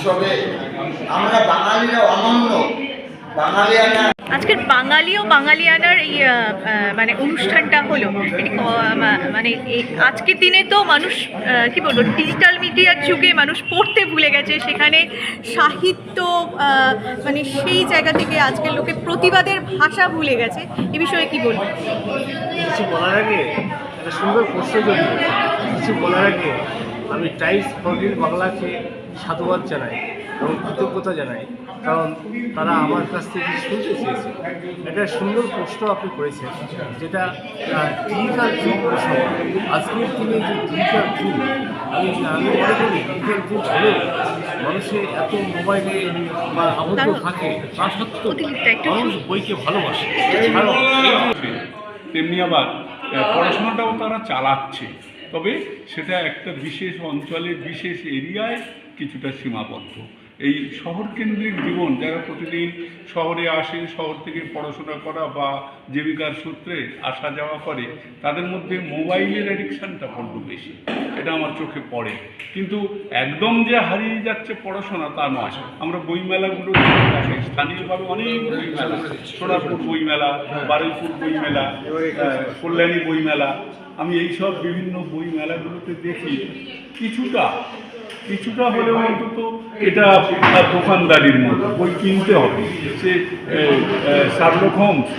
উৎসবে আমরা বাঙালিরা অনন্য বাঙালিয়ানা। আজকের বাঙালি ও বাঙালিয়ানার এই মানে অনুষ্ঠানটা হলো মানে আজকের দিনে তো মানুষ কি বলবো, ডিজিটাল মিডিয়ার যুগে মানুষ পড়তে ভুলে গেছে, সেখানে সাহিত্য মানে সেই জায়গা থেকে আজকের লোকে প্রতিবাদের ভাষা ভুলে গেছে। এ বিষয়ে কি বলবো? কিছু বলার আগে একটা সুন্দর প্রশ্ন যদি কিছু বলার আগে আমি টাইমস 14 বাংলাকে সাধুবাদ জানাই এবং কৃতজ্ঞতা জানাই, কারণ তারা আমার কাছ থেকে শুনতে চেয়েছে। একটা সুন্দর প্রশ্ন আপনি করেছেন, যেটা ডিজিটাল যুগ প্রশ্ন। আজকের দিনে যে ডিজিটাল যুগ, আমি মনে করি ডিজিটাল যুগ হলেও মানুষের এত মোবাইলে বা আবদ্ধ থাকে, তা সত্ত্বেও মানুষ বইকে ভালোবাসে। তেমনি আবার পড়াশোনাটাও তারা চালাচ্ছে, তবে সেটা একটা বিশেষ অঞ্চলে বিশেষ এরিয়ায় কিছুটা সীমাবদ্ধ। এই শহর কেন্দ্রিক জীবন, যারা প্রতিদিন শহরে আসে, শহর থেকে পড়াশোনা করা বা জীবিকার সূত্রে আসা যাওয়া করে, তাদের মধ্যে মোবাইলের অ্যাডিকশানটা বড্ড বেশি, এটা আমার চোখে পড়ে। কিন্তু একদম যে হারিয়ে যাচ্ছে পড়াশোনা তা নয়। আমরা বইমেলাগুলো আসি, স্থানীয়ভাবে অনেক বইমেলা, সোনারপুর বইমেলা, বারুইপুর বইমেলা, কল্যাণী বইমেলা, আমি এইসব বিভিন্ন বইমেলাগুলোতে দেখি কিছুটা হলেও অন্তত এটা দোকানদারির মতো বই কিনতে হবে। সে শার্লক হোমস,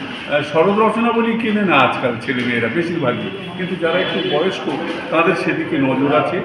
শরৎ রচনাবলী কেনে না আজকাল ছেলেমেয়েরা বেশিরভাগই, কিন্তু যারা একটু বয়স্ক তাদের সেদিকে নজর আছে।